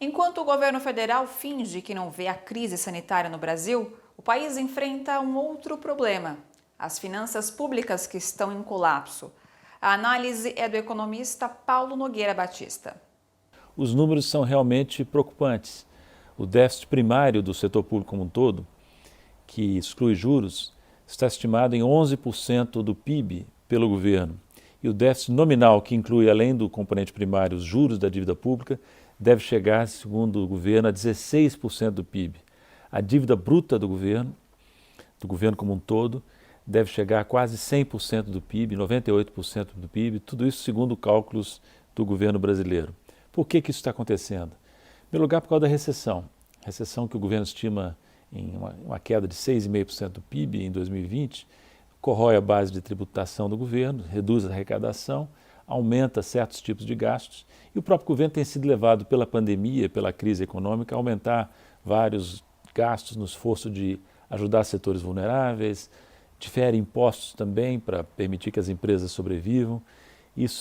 Enquanto o governo federal finge que não vê a crise sanitária no Brasil, o país enfrenta um outro problema: as finanças públicas que estão em colapso. A análise é do economista Paulo Nogueira Batista. Os números são realmente preocupantes. O déficit primário do setor público como um todo, que exclui juros, está estimado em 11% do PIB pelo governo. E o déficit nominal, que inclui, além do componente primário, os juros da dívida pública, deve chegar, segundo o governo, a 16% do PIB. A dívida bruta do governo como um todo, deve chegar a quase 100% do PIB, 98% do PIB, tudo isso segundo cálculos do governo brasileiro. Por que isso está acontecendo? Em primeiro lugar, por causa da recessão. Recessão que o governo estima em uma queda de 6,5% do PIB em 2020, corrói a base de tributação do governo, reduz a arrecadação, aumenta certos tipos de gastos e o próprio governo tem sido levado pela pandemia, pela crise econômica, a aumentar vários gastos no esforço de ajudar setores vulneráveis, difere impostos também para permitir que as empresas sobrevivam.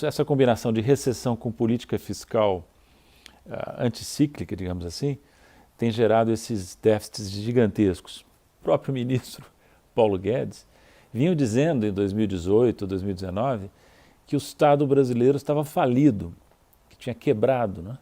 Essa combinação de recessão com política fiscal anticíclica, digamos assim, tem gerado esses déficits gigantescos. O próprio ministro Paulo Guedes vinha dizendo em 2018, 2019, que o Estado brasileiro estava falido, que tinha quebrado, né?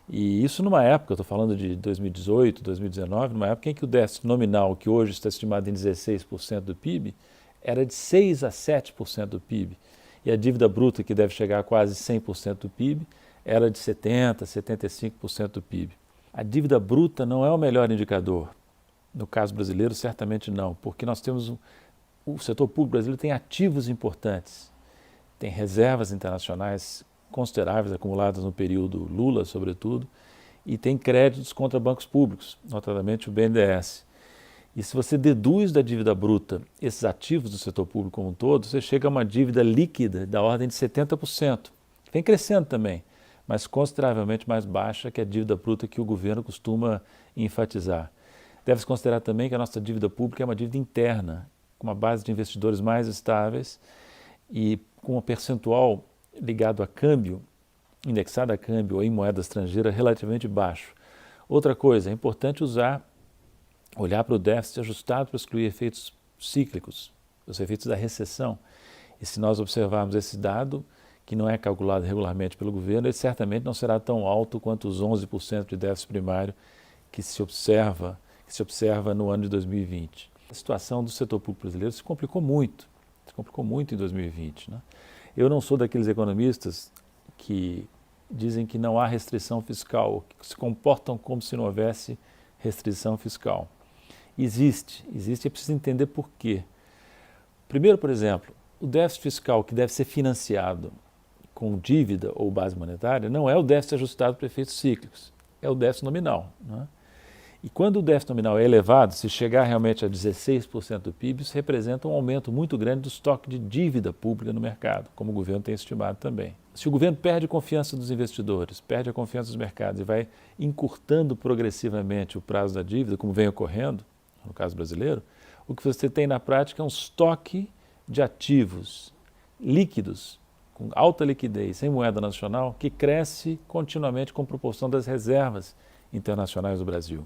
E isso numa época, estou falando de 2018, 2019, numa época em que o déficit nominal, que hoje está estimado em 16% do PIB, era de 6 a 7% do PIB. E a dívida bruta, que deve chegar a quase 100% do PIB, era de 70, 75% do PIB. A dívida bruta não é o melhor indicador. No caso brasileiro, certamente não, porque nós temos o setor público brasileiro tem ativos importantes, tem reservas internacionais consideráveis acumuladas no período Lula, sobretudo, e tem créditos contra bancos públicos, notadamente o BNDES. E se você deduz da dívida bruta esses ativos do setor público como um todo, você chega a uma dívida líquida da ordem de 70%. Vem crescendo também, mas consideravelmente mais baixa que a dívida bruta que o governo costuma enfatizar. Deve-se considerar também que a nossa dívida pública é uma dívida interna, com uma base de investidores mais estáveis e com um percentual ligado a câmbio, indexado a câmbio ou em moeda estrangeira, relativamente baixo. Outra coisa, é importante olhar para o déficit ajustado para excluir efeitos cíclicos, os efeitos da recessão. E se nós observarmos esse dado, que não é calculado regularmente pelo governo, ele certamente não será tão alto quanto os 11% de déficit primário que se observa no ano de 2020. A situação do setor público brasileiro se complicou muito em 2020, né? Eu não sou daqueles economistas que dizem que não há restrição fiscal, que se comportam como se não houvesse restrição fiscal. Existe e é preciso entender por quê. Primeiro, por exemplo, o déficit fiscal que deve ser financiado com dívida ou base monetária não é o déficit ajustado para efeitos cíclicos, é o déficit nominal, né? E quando o déficit nominal é elevado, se chegar realmente a 16% do PIB, isso representa um aumento muito grande do estoque de dívida pública no mercado, como o governo tem estimado também. Se o governo perde a confiança dos investidores, perde a confiança dos mercados e vai encurtando progressivamente o prazo da dívida, como vem ocorrendo, no caso brasileiro, o que você tem na prática é um estoque de ativos líquidos, com alta liquidez, em moeda nacional, que cresce continuamente com proporção das reservas internacionais do Brasil.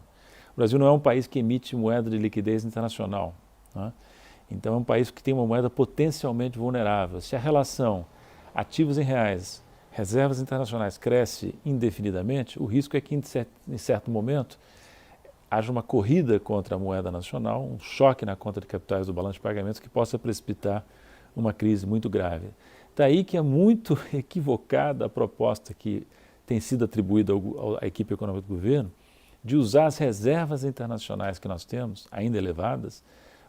O Brasil não é um país que emite moeda de liquidez internacional, né? Então é um país que tem uma moeda potencialmente vulnerável. Se a relação ativos em reais, reservas internacionais cresce indefinidamente, o risco é que em certo momento haja uma corrida contra a moeda nacional, um choque na conta de capitais do balanço de pagamentos que possa precipitar uma crise muito grave. Daí que é muito equivocada a proposta que tem sido atribuída à equipe econômica do governo de usar as reservas internacionais que nós temos, ainda elevadas,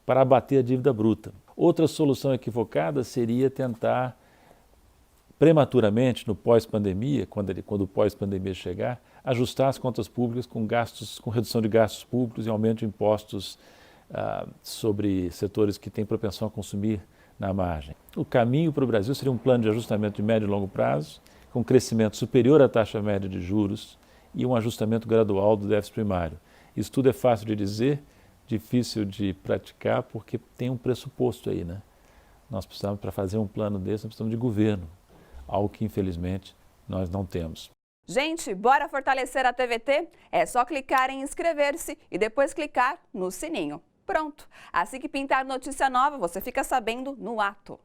para abater a dívida bruta. Outra solução equivocada seria tentar prematuramente, no pós-pandemia, quando o pós-pandemia chegar, ajustar as contas públicas com redução de gastos públicos e aumento de impostos sobre setores que têm propensão a consumir na margem. O caminho para o Brasil seria um plano de ajustamento de médio e longo prazo, com crescimento superior à taxa média de juros e um ajustamento gradual do déficit primário. Isso tudo é fácil de dizer, difícil de praticar, porque tem um pressuposto aí, né? Nós precisamos, para fazer um plano desse, nós precisamos de governo, algo que infelizmente nós não temos. Gente, bora fortalecer a TVT? É só clicar em inscrever-se e depois clicar no sininho. Pronto! Assim que pintar notícia nova, você fica sabendo no ato.